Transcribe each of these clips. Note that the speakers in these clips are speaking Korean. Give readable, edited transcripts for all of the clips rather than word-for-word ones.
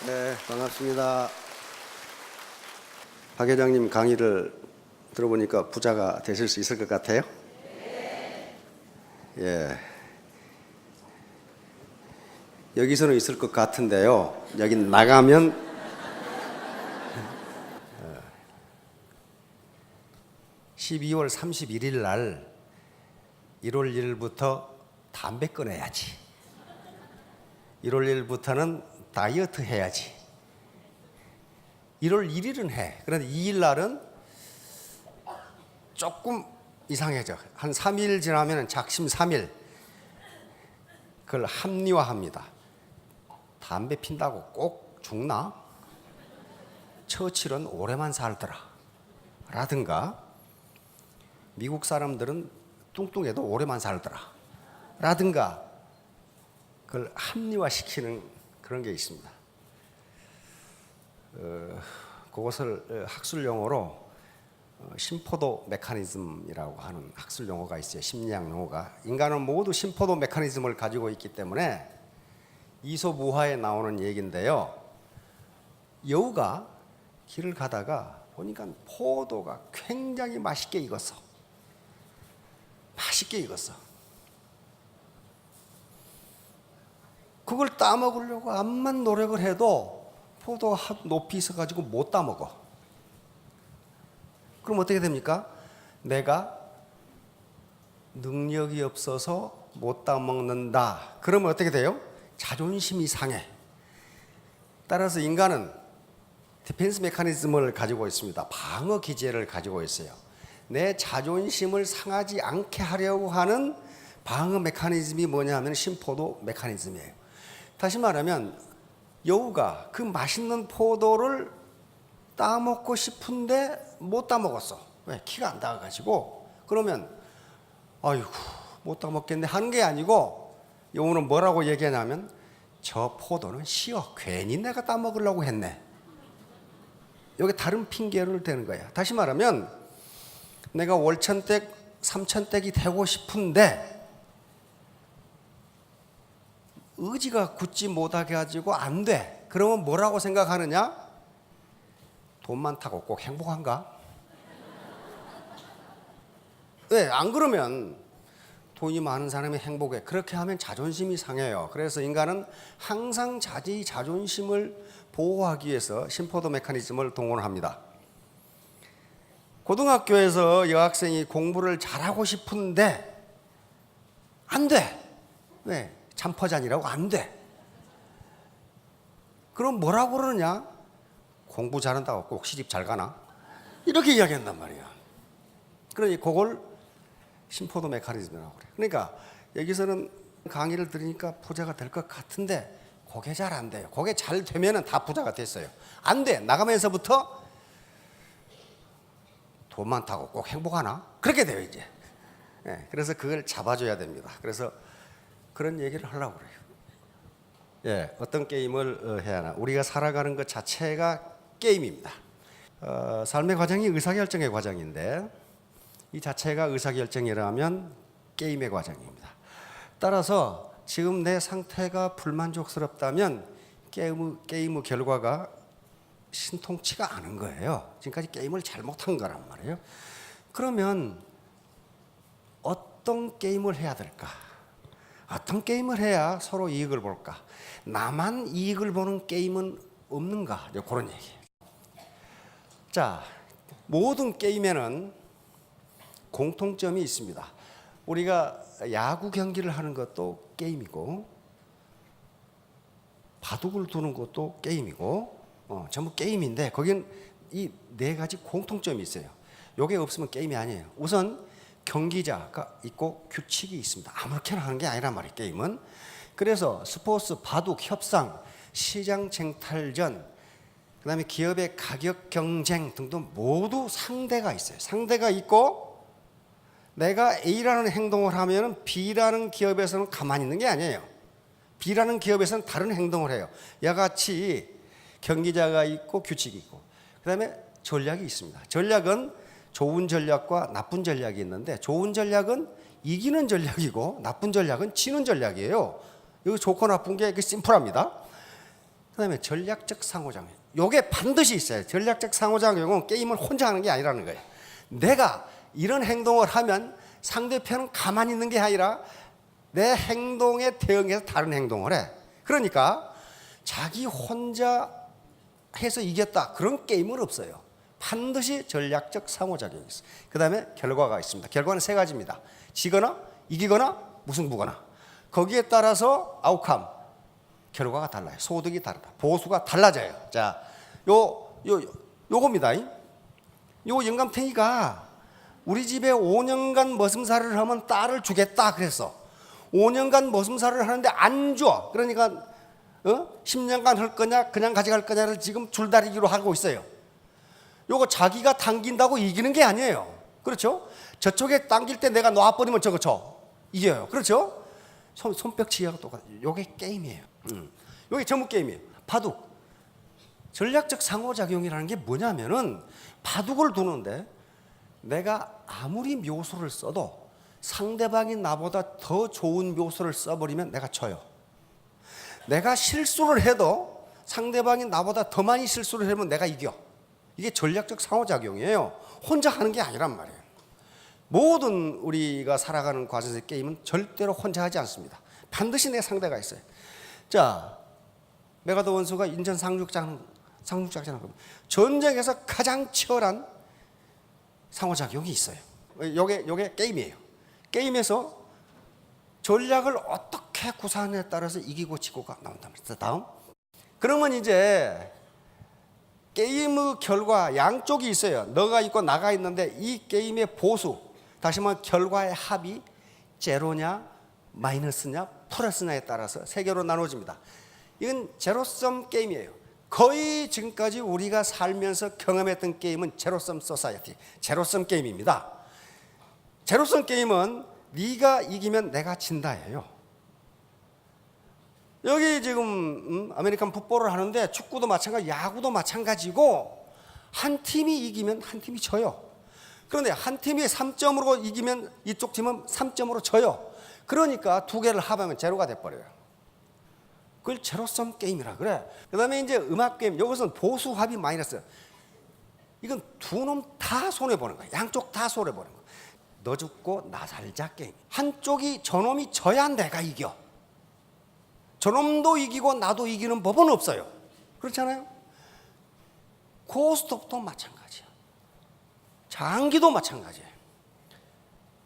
네, 반갑습니다. 박 회장님 강의를 들어보니까 부자가 되실 수 있을 것 같아요? 예. 여기서는 있을 것 같은데요. 여기 나가면 12월 31일 날 1월 1일부터 담배 끊어야지. 1월 1일부터는 다이어트 해야지. 1월 1일은 해. 그런데 2일 날은 조금 이상해져. 한 3일 지나면 작심 3일. 그걸 합리화합니다. 담배 핀다고 꼭 죽나? 처칠은 오래만 살더라. 라든가 미국 사람들은 뚱뚱해도 오래만 살더라. 라든가 그걸 합리화시키는 그런 게 있습니다. 그것을 학술 용어로 심포도 메커니즘이라고 하는 학술 용어가 있어요. 심리학 용어가. 인간은 모두 심포도 메커니즘을 가지고 있기 때문에 이소무화에 나오는 얘기인데요. 여우가 길을 가다가 보니까 포도가 굉장히 맛있게 익었어. 맛있게 익었어. 그걸 따먹으려고 암만 노력을 해도 포도가 높이 있어가지고 못 따먹어. 그럼 어떻게 됩니까? 내가 능력이 없어서 못 따먹는다. 그러면 어떻게 돼요? 자존심이 상해. 따라서 인간은 디펜스 메커니즘을 가지고 있습니다. 방어 기제를 가지고 있어요. 내 자존심을 상하지 않게 하려고 하는 방어 메커니즘이 뭐냐면 심포도 메커니즘이에요. 다시 말하면 여우가 그 맛있는 포도를 따먹고 싶은데 못 따먹었어. 왜? 키가 안 닿아가지고. 그러면 아이고 못 따먹겠네 하는 게 아니고 여우는 뭐라고 얘기하냐면 저 포도는 쉬어. 괜히 내가 따먹으려고 했네. 여기 다른 핑계를 대는 거야. 다시 말하면 내가 월천댁, 삼천댁이 되고 싶은데 의지가 굳지 못하게 가지고 안 돼. 그러면 뭐라고 생각하느냐? 돈 많다고 꼭 행복한가? 왜? 안 그러면 돈이 많은 사람이 행복해. 그렇게 하면 자존심이 상해요. 그래서 인간은 항상 자기 자존심을 보호하기 위해서 심포도 메커니즘을 동원합니다. 고등학교에서 여학생이 공부를 잘하고 싶은데 안 돼. 왜? 잠퍼잔이라고 안 돼. 그럼 뭐라고 그러느냐? 공부 잘한다고 꼭 시집 잘 가나? 이렇게 이야기한단 말이야. 그러니 그걸 심포도 메커니즘이라고 그래. 그러니까 여기서는 강의를 들으니까 부자가 될 것 같은데 그게 잘 안 돼요. 그게 잘 되면은 다 부자가 됐어요. 안 돼. 나가면서부터 돈 많다고 꼭 행복하나? 그렇게 돼요 이제. 네, 그래서 그걸 잡아줘야 됩니다. 그래서 그런 얘기를 하려고 그래요. 예, 어떤 게임을 해야 하나? 우리가 살아가는 것 자체가 게임입니다. 삶의 과정이 의사결정의 과정인데 이 자체가 의사결정이라면 게임의 과정입니다. 따라서 지금 내 상태가 불만족스럽다면 게임의 결과가 신통치가 않은 거예요. 지금까지 게임을 잘못한 거란 말이에요. 그러면 어떤 게임을 해야 될까? 어떤 게임을 해야 서로 이익을 볼까? 나만 이익을 보는 게임은 없는가? 그런 얘기예요. 자, 모든 게임에는 공통점이 있습니다. 우리가 야구 경기를 하는 것도 게임이고 바둑을 두는 것도 게임이고 전부 게임인데 거기는 이 네 가지 공통점이 있어요. 이게 없으면 게임이 아니에요. 우선 경기자가 있고 규칙이 있습니다. 아무렇게나 하는 게 아니란 말이에요. 게임은. 그래서 스포츠, 바둑, 협상, 시장 쟁탈전, 그 다음에 기업의 가격 경쟁 등등 모두 상대가 있어요. 상대가 있고 내가 A라는 행동을 하면 B라는 기업에서는 가만히 있는 게 아니에요. B라는 기업에서는 다른 행동을 해요. 야같이 경기자가 있고 규칙이 있고 그 다음에 전략이 있습니다. 전략은 좋은 전략과 나쁜 전략이 있는데 좋은 전략은 이기는 전략이고 나쁜 전략은 지는 전략이에요. 여기 좋고 나쁜 게 심플합니다. 그다음에 전략적 상호작용. 요게 반드시 있어요. 전략적 상호작용은 게임을 혼자 하는 게 아니라는 거예요. 내가 이런 행동을 하면 상대편은 가만히 있는 게 아니라 내 행동에 대응해서 다른 행동을 해. 그러니까 자기 혼자 해서 이겼다 그런 게임은 없어요. 반드시 전략적 상호작용이 있어요. 그 다음에 결과가 있습니다. 결과는 세 가지입니다. 지거나 이기거나 무승부거나. 거기에 따라서 아웃컴 결과가 달라요. 소득이 다르다. 보수가 달라져요. 자, 요겁니다. 요 영감탱이가 우리 집에 5년간 머슴살이를 하면 딸을 주겠다 그랬어. 5년간 머슴살이를 하는데 안 줘. 그러니까 10년간 할 거냐 그냥 가져갈 거냐를 지금 줄다리기로 하고 있어요. 요거 자기가 당긴다고 이기는 게 아니에요. 그렇죠? 저쪽에 당길 때 내가 놔버리면 저거 쳐. 이겨요. 그렇죠? 손뼉치기하고 똑같아요. 요게 게임이에요. 요게 전문 게임이에요. 바둑. 전략적 상호작용이라는 게 뭐냐면은 바둑을 두는데 내가 아무리 묘수를 써도 상대방이 나보다 더 좋은 묘수를 써버리면 내가 져요. 내가 실수를 해도 상대방이 나보다 더 많이 실수를 하면 내가 이겨. 이게 전략적 상호작용이에요. 혼자 하는 게 아니란 말이에요. 모든 우리가 살아가는 과정에서 게임은 절대로 혼자 하지 않습니다. 반드시 내 상대가 있어요. 자, 메가더 원수가 인천 상륙작전 전쟁에서 가장 치열한 상호작용이 있어요. 요게 게임이에요. 게임에서 전략을 어떻게 구사하느냐에 따라서 이기고 지고가 나온단 말이에요. 다음. 그러면 이제 게임의 결과 양쪽이 있어요. 너가 있고 나가 있는데 이 게임의 보수, 다시 말하면 결과의 합이 제로냐 마이너스냐 플러스냐에 따라서 세 개로 나눠집니다. 이건 제로섬 게임이에요. 거의 지금까지 우리가 살면서 경험했던 게임은 제로섬 소사이어티, 제로섬 게임입니다. 제로섬 게임은 네가 이기면 내가 진다예요. 여기 지금 아메리칸 풋볼을 하는데 축구도 마찬가지, 야구도 마찬가지고 한 팀이 이기면 한 팀이 져요. 그런데 한 팀이 3점으로 이기면 이쪽 팀은 3점으로 져요. 그러니까 두 개를 합하면 제로가 돼버려요. 그걸 제로섬 게임이라 그래. 그 다음에 이제 음악 게임, 여기서는 보수 합이 마이너스. 이건 두 놈 다 손해보는 거야. 양쪽 다 손해보는 거야. 너 죽고 나 살자 게임. 한쪽이 저놈이 져야 내가 이겨. 저놈도 이기고 나도 이기는 법은 없어요. 그렇잖아요. 고스톱도 마찬가지야. 장기도 마찬가지예요.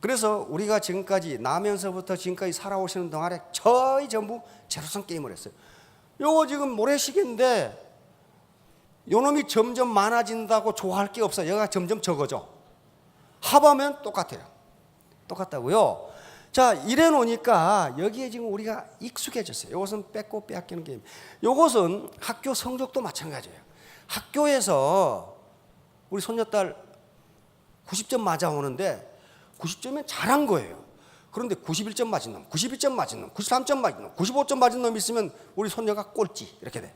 그래서 우리가 지금까지 나면서부터 지금까지 살아오시는 동안에 거의 전부 제로섬 게임을 했어요. 요거 지금 모래시계인데 요놈이 점점 많아진다고 좋아할 게 없어요. 얘가 점점 적어져. 합하면 똑같아요. 똑같다고요. 자, 이래 놓으니까 여기에 지금 우리가 익숙해졌어요. 요것은 뺏고 빼앗기는 게임. 요것은 학교 성적도 마찬가지예요. 학교에서 우리 손녀딸 90점 맞아오는데 90점이면 잘한 거예요. 그런데 91점 맞은 놈, 92점 맞은 놈, 93점 맞은 놈, 95점 맞은 놈이 있으면 우리 손녀가 꼴찌 이렇게 돼.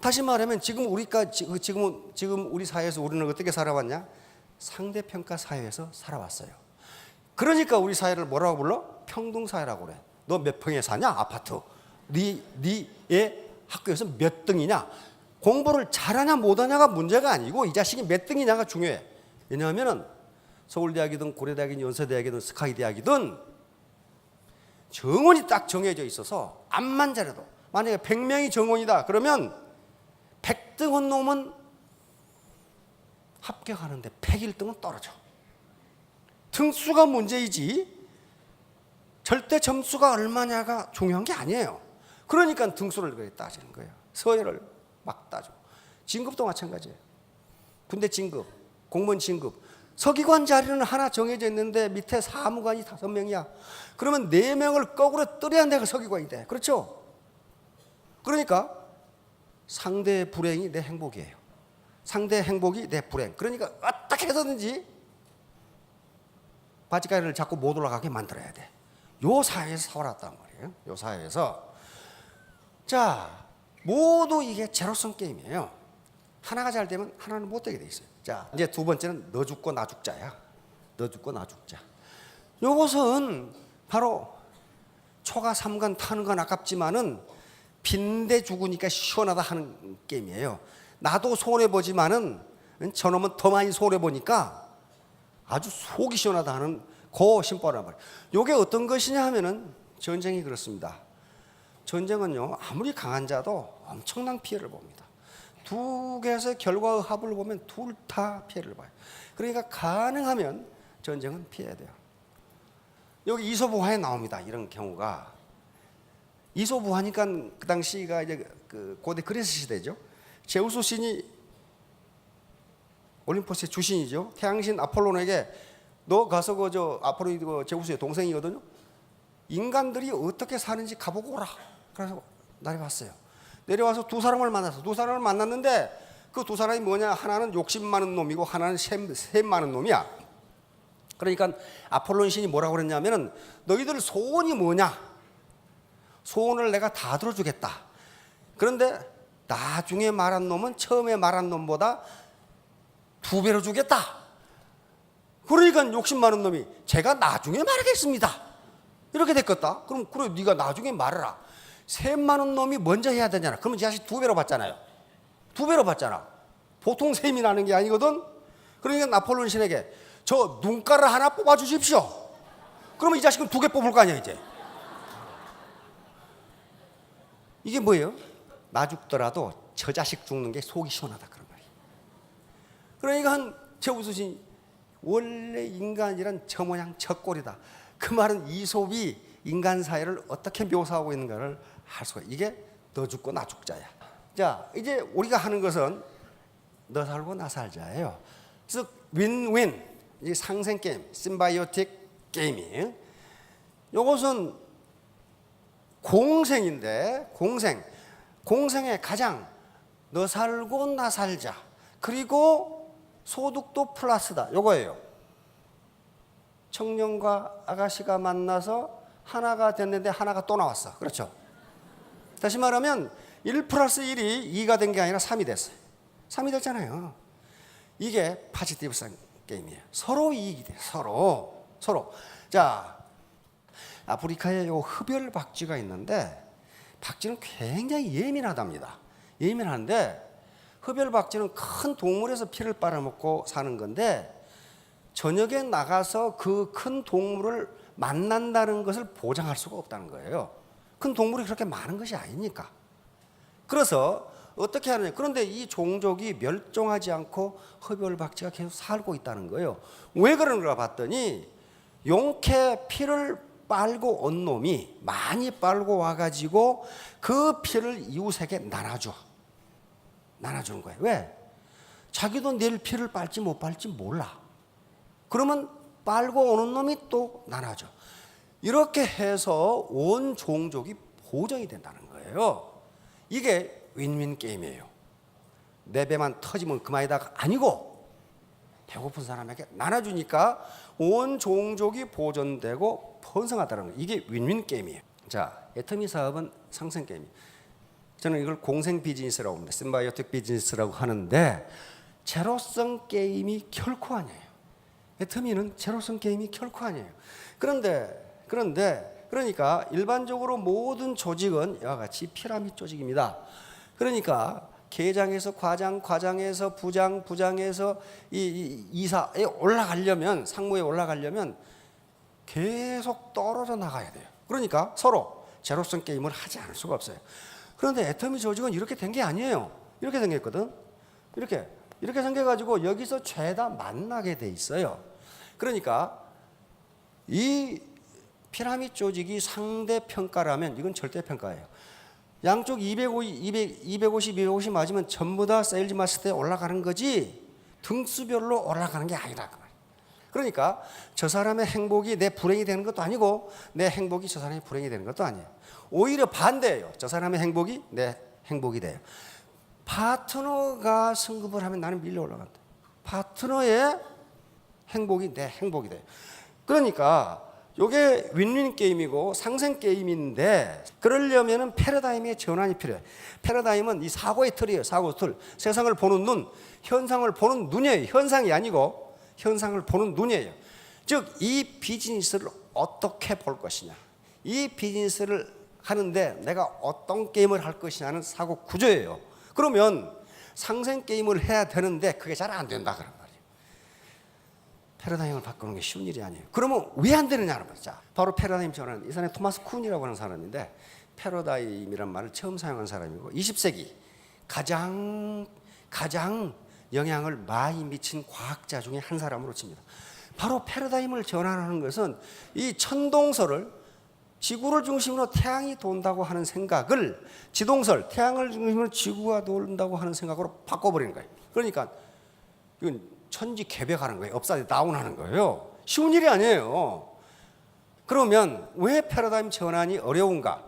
다시 말하면 지금 우리 사회에서 우리는 어떻게 살아왔냐? 상대평가 사회에서 살아왔어요. 그러니까 우리 사회를 뭐라고 불러? 평등사회라고 그래. 너 몇 평에 사냐? 아파트. 네의 학교에서 몇 등이냐? 공부를 잘하냐 못하냐가 문제가 아니고 이 자식이 몇 등이냐가 중요해. 왜냐하면 서울대학이든 고려대학이든 연세대학이든 스카이대학이든 정원이 딱 정해져 있어서 암만 잘해도 만약에 100명이 정원이다 그러면 100등 한 놈은 합격하는데 101등은 떨어져. 등수가 문제이지 절대 점수가 얼마냐가 중요한 게 아니에요. 그러니까 등수를 그렇게 따지는 거예요. 서열을 막 따져. 진급도 마찬가지예요. 군대 진급, 공무원 진급. 서기관 자리는 하나 정해져 있는데 밑에 사무관이 5명이야. 그러면 4명을 거꾸로 떨어야 내가 서기관이 돼. 그렇죠? 그러니까 상대의 불행이 내 행복이에요. 상대의 행복이 내 불행. 그러니까 어떻게 해서든지 바지가리를 자꾸 못 올라가게 만들어야 돼. 요 사회에서 살아왔단 말이에요. 요 사회에서. 자, 모두 이게 제로섬 게임이에요. 하나가 잘 되면 하나는 못 되게 돼 있어요. 자, 이제 두 번째는 너 죽고 나 죽자야. 너 죽고 나 죽자. 요것은 바로 초가 3간 타는 건 아깝지만은 빈대 죽으니까 시원하다 하는 게임이에요. 나도 손해보지만은 저놈은 더 많이 손해보니까 아주 속이 시원하다 하는 그 심보란 말이에요. 이게 어떤 것이냐 하면은 전쟁이 그렇습니다. 전쟁은요, 아무리 강한 자도 엄청난 피해를 봅니다. 두 개에서 결과의 합을 보면 둘 다 피해를 봐요. 그러니까 가능하면 전쟁은 피해야 돼요. 여기 이솝우화에 나옵니다. 이런 경우가. 이솝우화니까 그 당시가 이제 그 고대 그리스 시대죠. 제우스 신이 올림포스의 주신이죠. 태양신 아폴론에게 너 가서 그 아폴로 그 제우스의 동생이거든요. 인간들이 어떻게 사는지 가보고 오라. 그래서 내려왔어요. 내려와서 두 사람을 만났어. 두 사람을 만났는데 그 두 사람이 뭐냐? 하나는 욕심 많은 놈이고 하나는 셈 많은 놈이야. 그러니까 아폴론 신이 뭐라고 그랬냐면은 너희들 소원이 뭐냐? 소원을 내가 다 들어주겠다. 그런데 나중에 말한 놈은 처음에 말한 놈보다 2배로 주겠다. 그러니까 욕심 많은 놈이 제가 나중에 말하겠습니다. 이렇게 됐겠다. 그럼 그래 네가 나중에 말해라. 셈 많은 놈이 먼저 해야 되잖아. 그러면 이 자식 2배로 받잖아요. 2배로 받잖아. 보통 셈이 나는 게 아니거든. 그러니까 아폴론 신에게 저 눈가를 하나 뽑아 주십시오. 그러면 이 자식은 2개 뽑을 거 아니야 이제. 이게 뭐예요? 나 죽더라도 저 자식 죽는 게 속이 시원하다 그런 말이에요. 그러니까 한 제우스 신이 원래 인간이란 저 모양 저 꼴이다. 그 말은 이솝이 인간 사회를 어떻게 묘사하고 있는가를 할 수가. 이게 너 죽고 나 죽자야. 자, 이제 우리가 하는 것은 너 살고 나 살자예요. 즉 윈윈, 이 상생 게임, 심바이오틱 게임이. 이것은 공생인데 공생의 가장 너 살고 나 살자. 그리고 소득도 플러스다. 요거예요. 청년과 아가씨가 만나서 하나가 됐는데 하나가 또 나왔어. 그렇죠? 다시 말하면 1 플러스 1이 2가 된 게 아니라 3이 됐어요. 3이 됐잖아요. 이게 파지티브성 게임이에요. 서로 이익이 돼요. 서로. 자, 아프리카에 요 흡열 박쥐가 있는데 박쥐는 굉장히 예민하답니다. 예민한데 흡열 박쥐는 큰 동물에서 피를 빨아먹고 사는 건데 저녁에 나가서 그 큰 동물을 만난다는 것을 보장할 수가 없다는 거예요. 큰 동물이 그렇게 많은 것이 아니니까. 그래서 어떻게 하느냐. 그런데 이 종족이 멸종하지 않고 흡열박쥐가 계속 살고 있다는 거예요. 왜 그런가 봤더니 용케 피를 빨고 온 놈이 많이 빨고 와가지고 그 피를 이웃에게 나눠주는 거예요. 왜? 자기도 내일 피를 빨지 못 빨지 몰라. 그러면 빨고 오는 놈이 또 나눠줘. 이렇게 해서 온 종족이 보정이 된다는 거예요. 이게 윈윈 게임이에요. 내 배만 터지면 그만이다가 아니고 배고픈 사람에게 나눠주니까 온 종족이 보존되고 번성하다는 거예요. 이게 윈윈 게임이에요. 자, 애터미 사업은 상생 게임이에요. 저는 이걸 공생 비즈니스라고 합니다. 심바이오틱 비즈니스라고 하는데 제로성 게임이 결코 아니에요. 애터미는 제로성 게임이 결코 아니에요. 그러니까 일반적으로 모든 조직은 이와 같이 피라미드 조직입니다. 그러니까 계장에서 과장, 과장에서 부장, 부장에서 이사에 올라가려면, 상무에 올라가려면 계속 떨어져 나가야 돼요. 그러니까 서로 제로성 게임을 하지 않을 수가 없어요. 그런데 애터미 조직은 이렇게 된 게 아니에요. 이렇게 생겼거든. 이렇게 생겨가지고 여기서 죄다 만나게 돼 있어요. 그러니까 이 피라미드 조직이 상대 평가라면 이건 절대 평가예요. 양쪽 250 맞으면 전부 다 세일즈 마스터에 올라가는 거지 등수별로 올라가는 게 아니라 그 말이에요. 그러니까 저 사람의 행복이 내 불행이 되는 것도 아니고 내 행복이 저 사람의 불행이 되는 것도 아니에요. 오히려 반대예요. 저 사람의 행복이 내 행복이 돼요. 파트너가 승급을 하면 나는 밀려 올라간다. 파트너의 행복이 내 행복이 돼요. 그러니까 이게 윈윈 게임이고 상생 게임인데 그러려면 패러다임의 전환이 필요해요. 패러다임은 이 사고의 틀이에요. 사고의 틀. 세상을 보는 눈, 현상을 보는 눈이에요. 현상이 아니고 현상을 보는 눈이에요. 즉 이 비즈니스를 어떻게 볼 것이냐. 이 비즈니스를 하는데 내가 어떤 게임을 할 것이냐는 사고 구조예요. 그러면 상생 게임을 해야 되는데 그게 잘 안 된다 그런 말이에요. 패러다임을 바꾸는 게 쉬운 일이 아니에요. 그러면 왜 안 되느냐는 거죠. 바로 패러다임 전환. 이 사람이 토마스 쿤이라고 하는 사람인데 패러다임이란 말을 처음 사용한 사람이고 20세기 가장 영향을 많이 미친 과학자 중에 한 사람으로 칩니다. 바로 패러다임을 전환하는 것은 이 천동설을 지구를 중심으로 태양이 돈다고 하는 생각을 지동설, 태양을 중심으로 지구가 돈다고 하는 생각으로 바꿔버리는 거예요. 그러니까 이건 천지개벽하는 거예요. 업사이드 다운하는 거예요. 쉬운 일이 아니에요. 그러면 왜 패러다임 전환이 어려운가?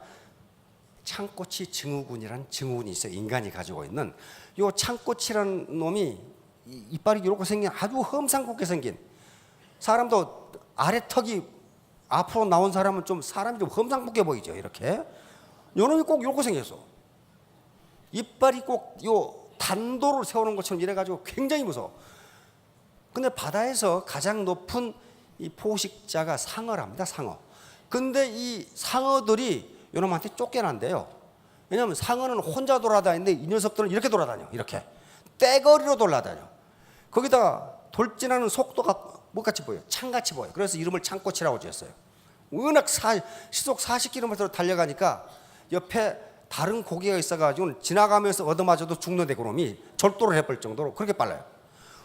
창꼬치 증후군이란 증후군이 있어요. 인간이 가지고 있는 요 창꼬치라는 놈이 이빨이 이렇게 생긴 아주 험상궂게 생긴, 사람도 아래 턱이 앞으로 나온 사람은 좀 사람이 좀 험상궂게 보이죠. 이렇게 요 놈이 꼭 이렇게 생겼어. 이빨이 꼭 요 단도를 세우는 것처럼 이래가지고 굉장히 무서워. 근데 바다에서 가장 높은 이 포식자가 상어랍니다. 상어. 근데 이 상어들이 요놈한테 쫓겨난대요. 왜냐하면 상어는 혼자 돌아다니는데 이 녀석들은 이렇게 돌아다녀. 이렇게 떼거리로 돌아다녀. 거기다가 돌진하는 속도가 뭐같이 보여요? 창같이 보여요. 그래서 이름을 창꼬치라고 지었어요. 워낙 시속 40km로 달려가니까 옆에 다른 고기가 있어가지고 지나가면서 얻어맞아도 죽는데 그놈이 절도를 해버릴 정도로 그렇게 빨라요.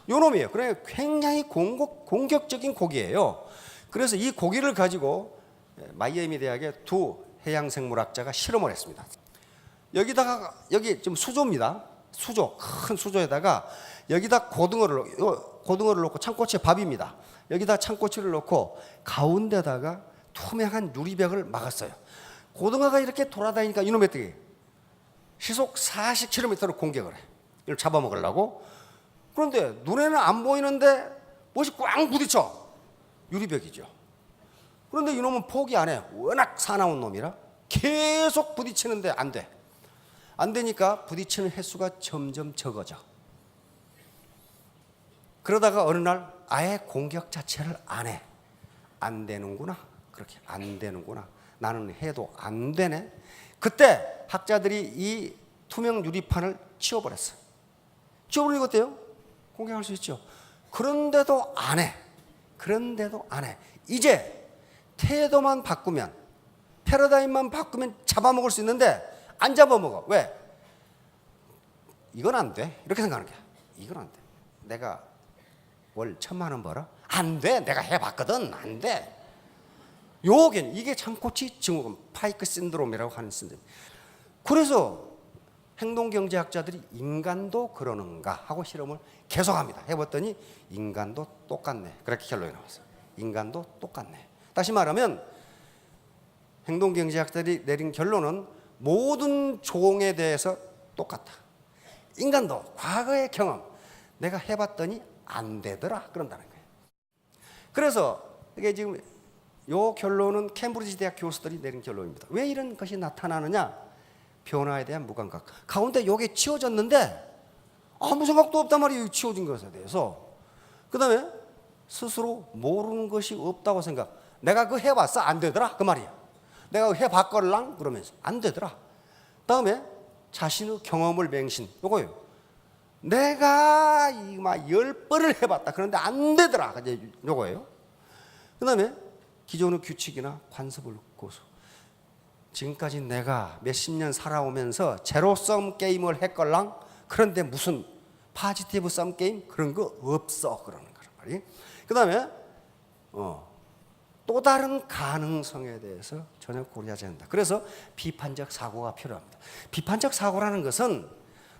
요 놈이에요. 그래 굉장히 공격적인 고기예요. 그래서 이 고기를 가지고 마이애미 대학의 두 해양생물학자가 실험을 했습니다. 여기 좀 수조입니다. 수조, 큰 수조에다가 여기다 고등어를 넣고, 창꼬치에 밥입니다. 여기다 창꼬치를 넣고 가운데다가 투명한 유리벽을 막았어요. 고등어가 이렇게 돌아다니니까 이놈의 어떻게 시속 40km로 공격을 해. 이걸 잡아먹으려고. 그런데 눈에는 안 보이는데 무엇이 꽝 부딪혀. 유리벽이죠. 그런데 이놈은 포기 안 해. 워낙 사나운 놈이라 계속 부딪히는데 안 돼. 안 되니까 부딪히는 횟수가 점점 적어져. 그러다가 어느 날 아예 공격 자체를 안 해. 안 되는구나. 그렇게 안 되는구나. 나는 해도 안 되네. 그때 학자들이 이 투명 유리판을 치워버렸어요. 치워버리고 어때요? 공격할 수 있죠. 그런데도 안 해. 그런데도 안 해. 이제 태도만 바꾸면, 패러다임만 바꾸면 잡아먹을 수 있는데 안 잡아먹어. 왜? 이건 안 돼. 이렇게 생각하는 거야. 이건 안 돼. 내가 월 1,000만 원 벌어? 안 돼. 내가 해봤거든. 안 돼. 이게 창꼬치 증후군, 파이크 신드롬이라고 하는 신드롬. 그래서 행동경제학자들이 인간도 그러는가 하고 실험을 계속합니다. 해봤더니 인간도 똑같네. 그렇게 결론이 나왔어요. 인간도 똑같네. 다시 말하면 행동경제학자들이 내린 결론은 모든 종에 대해서 똑같다. 인간도 과거의 경험, 내가 해봤더니 안 되더라 그런다는 거예요. 그래서 이게 지금 이 결론은 캠브리지 대학 교수들이 내린 결론입니다. 왜 이런 것이 나타나느냐? 변화에 대한 무감각. 가운데 이게 치워졌는데 아무 생각도 없단 말이에요. 치워진 것에 대해서. 그 다음에 스스로 모르는 것이 없다고 생각. 내가 그거 해봤어? 안 되더라 그 말이야. 내가 그거 해봤걸랑? 그러면서 안 되더라. 다음에 자신의 경험을 맹신. 요거예요. 내가 막 10번을 해봤다. 그런데 안 되더라. 요거예요. 그 다음에 기존의 규칙이나 관습을 고수. 지금까지 내가 몇십 년 살아오면서 제로섬 게임을 했걸랑? 그런데 무슨 파지티브 썸 게임? 그런 거 없어. 그러는 거란 말이에요. 그 다음에 또 다른 가능성에 대해서 전혀 고려하지 않는다. 그래서 비판적 사고가 필요합니다. 비판적 사고라는 것은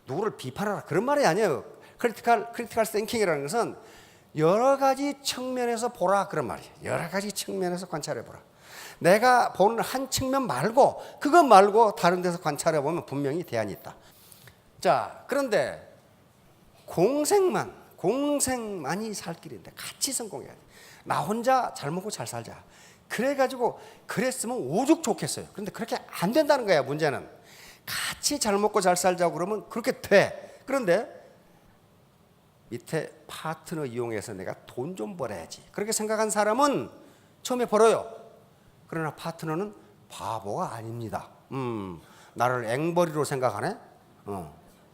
누구를 비판하라 그런 말이 아니에요. 크리티컬 띵킹이라는 것은 여러 가지 측면에서 보라 그런 말이에요. 여러 가지 측면에서 관찰해 보라. 내가 보는 한 측면 말고 그것 말고 다른 데서 관찰해 보면 분명히 대안이 있다. 자, 그런데 공생만이 살 길인데 같이 성공해야 돼. 나 혼자 잘 먹고 잘 살자. 그래가지고 그랬으면 오죽 좋겠어요. 그런데 그렇게 안 된다는 거야. 문제는 같이 잘 먹고 잘 살자고 그러면 그렇게 돼. 그런데 밑에 파트너 이용해서 내가 돈 좀 벌어야지. 그렇게 생각한 사람은 처음에 벌어요. 그러나 파트너는 바보가 아닙니다. 나를 앵벌이로 생각하네.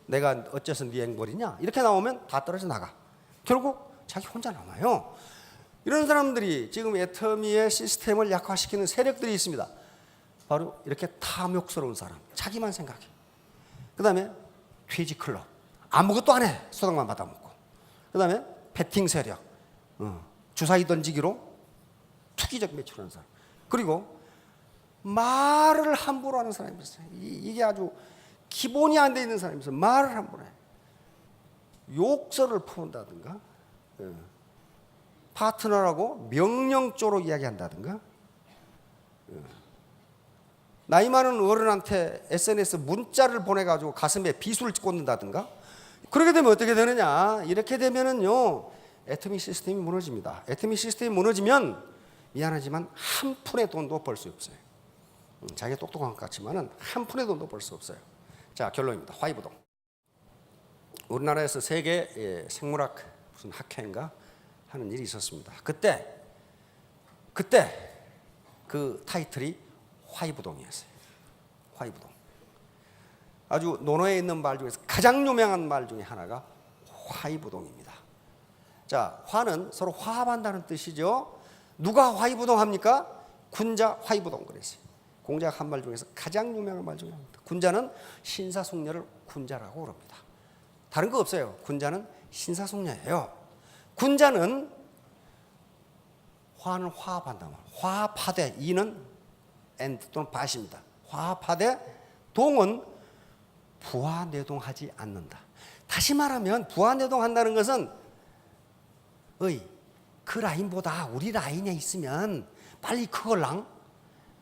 내가 어째서 네 앵벌이냐? 이렇게 나오면 다 떨어져 나가. 결국 자기 혼자 남아요. 이런 사람들이 지금 애터미의 시스템을 약화시키는 세력들이 있습니다. 바로 이렇게 탐욕스러운 사람, 자기만 생각해. 그 다음에 퇴직 클럽, 아무것도 안 해. 수당만 받아먹고. 그 다음에 배팅 세력, 주사위 던지기로 투기적 매출하는 사람. 그리고 말을 함부로 하는 사람이 있어요. 이게 아주 기본이 안 돼 있는 사람이 있어요. 말을 함부로 해. 욕설을 퍼온다든가, 파트너라고 명령조로 이야기한다든가, 나이 많은 어른한테 SNS 문자를 보내가지고 가슴에 비수를 꽂는다든가. 그렇게 되면 어떻게 되느냐? 이렇게 되면은요, 애터미 시스템이 무너집니다. 애터미 시스템이 무너지면 미안하지만 한 푼의 돈도 벌 수 없어요. 자기가 똑똑한 것 같지만은 한 푼의 돈도 벌 수 없어요. 자, 결론입니다. 화이부동. 우리나라에서 세계 생물학 무슨 학회인가 하는 일이 있었습니다. 그때 그 타이틀이 화이부동이었어요. 화이부동. 아주 논어에 있는 말 중에서 가장 유명한 말 중에 하나가 화이부동입니다. 자, 화는 서로 화합한다는 뜻이죠. 누가 화이부동합니까? 군자 화이부동 그랬어요. 공자가 한 말 중에서 가장 유명한 말 중에 하나입니다. 군자는 신사숙녀를 군자라고 그럽니다. 다른 거 없어요. 군자는 신사숙녀예요. 군자는 화는 화합한다. 화합하되 이는 and 또는 밭입니다. 화합하되 동은 부하내동하지 않는다. 다시 말하면 부하내동한다는 것은 그 라인보다 우리 라인에 있으면 빨리 그걸랑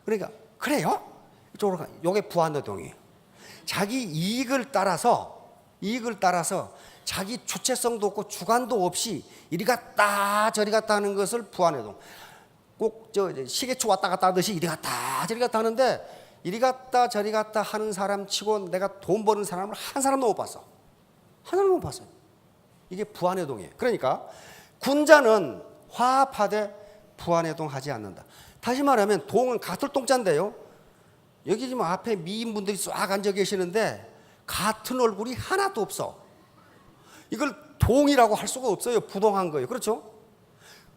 그러니까 그래요? 이쪽으로 가. 요게 부하내동이에요. 자기 이익을 따라서 자기 주체성도 없고 주관도 없이 이리 갔다 저리 갔다 하는 것을 부하내동. 꼭 시계초 왔다 갔다 하듯이 이리 갔다 저리 갔다 하는데 이리 갔다 저리 갔다 하는 사람 치고 내가 돈 버는 사람을 한 사람도 못 봤어. 한 사람도 못 봤어요. 이게 부하내동이에요. 그러니까 군자는 화합하되 부하내동하지 않는다. 다시 말하면 동은 같은 동자인데요. 여기 지금 앞에 미인분들이 쫙 앉아 계시는데 같은 얼굴이 하나도 없어. 이걸 동이라고 할 수가 없어요. 부동한 거예요. 그렇죠?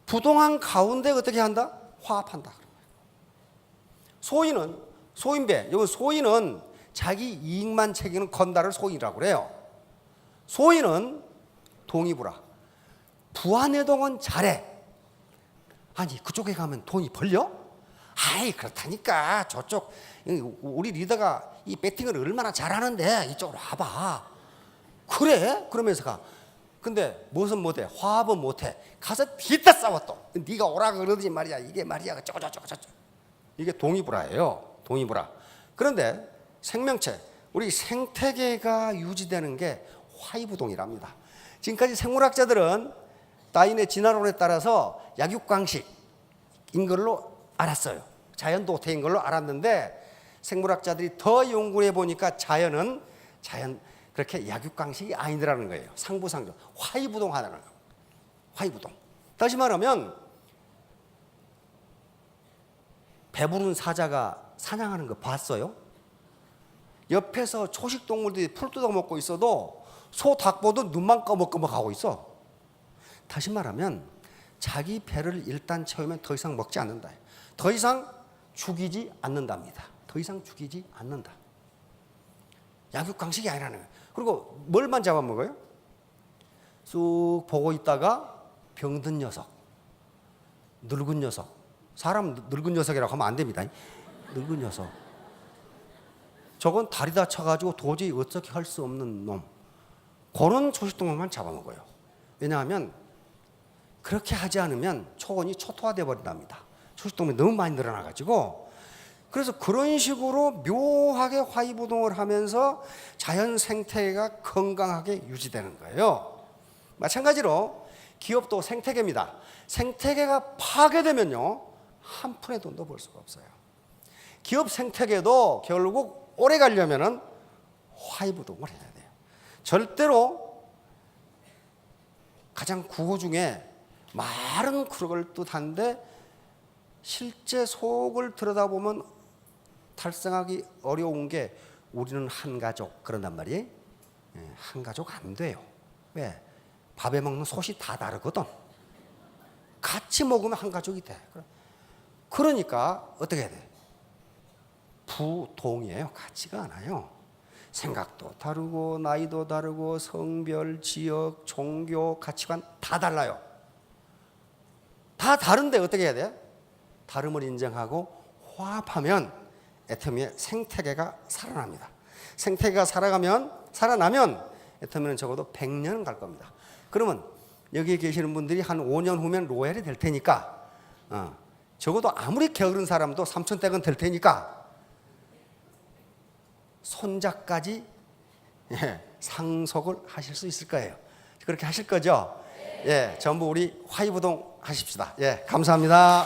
부동한 가운데 어떻게 한다? 화합한다. 소인배, 여기 소인은 자기 이익만 챙기는 건달을 소인이라고 그래요. 소인은 동이부라. 부하내동은 잘해. 아니 그쪽에 가면 돈이 벌려? 아이 그렇다니까. 저쪽 우리 리더가 이 배팅을 얼마나 잘하는데 이쪽으로 와봐. 그래? 그러면서 가. 근데 무엇은 못해? 화합은 못해. 가서 뒤따 싸워 또. 네가 오라 그러더니 말이야. 이게 말이야. 저거. 이게 동이부라예요. 동이부라. 그런데 생명체, 우리 생태계가 유지되는 게 화이부동이랍니다. 지금까지 생물학자들은 다윈의 진화론에 따라서 약육강식인 걸로 알았어요. 자연도태인 걸로 알았는데 생물학자들이 더 연구해 보니까 자연 그렇게 약육강식이 아니더라는 거예요. 상부상조, 화이부동하다는 거예요. 화이부동. 다시 말하면 배부른 사자가 사냥하는 거 봤어요? 옆에서 초식 동물들이 풀 뜯어 먹고 있어도 소, 닭 보도 눈만 꺼먹꺼먹 하고 있어. 다시 말하면 자기 배를 일단 채우면 더 이상 먹지 않는다. 더 이상 죽이지 않는답니다. 더 이상 죽이지 않는다. 약육강식이 아니라는 거예요. 그리고 뭘만 잡아먹어요? 쑥 보고 있다가 병든 녀석, 늙은 녀석. 사람 늙은 녀석이라고 하면 안 됩니다. 늙은 녀석. 저건 다리 다쳐가지고 도저히 어떻게 할 수 없는 놈. 그런 초식동물만 잡아먹어요. 왜냐하면 그렇게 하지 않으면 초원이 초토화되어 버린답니다. 초식동물이 너무 많이 늘어나가지고. 그래서 그런 식으로 묘하게 화이부동을 하면서 자연 생태계가 건강하게 유지되는 거예요. 마찬가지로 기업도 생태계입니다. 생태계가 파괴되면요, 한 푼의 돈도 벌 수가 없어요. 기업 생태계도 결국 오래 가려면은 화이부동을 해야 돼요. 절대로 가장 구호 중에 말은 그럴 듯한데 실제 속을 들여다보면 달성하기 어려운 게 우리는 한 가족 그런단 말이에요. 예, 한 가족 안 돼요. 왜? 밥에 먹는 솥이 다 다르거든. 같이 먹으면 한 가족이 돼. 그러니까 어떻게 해야 돼? 부동이에요. 같지가 않아요. 생각도 다르고 나이도 다르고 성별, 지역, 종교, 가치관 다 달라요. 다 다른데 어떻게 해야 돼? 다름을 인정하고 화합하면 애터미의 생태계가 살아납니다. 생태계가 살아나면 애터미는 적어도 100년 갈 겁니다. 그러면 여기에 계시는 분들이 한 5년 후면 로얄이 될 테니까 적어도 아무리 게으른 사람도 삼천대군 될 테니까 손자까지 상속을 하실 수 있을 거예요. 그렇게 하실 거죠? 예, 전부 우리 화이부동 하십시다. 예, 감사합니다.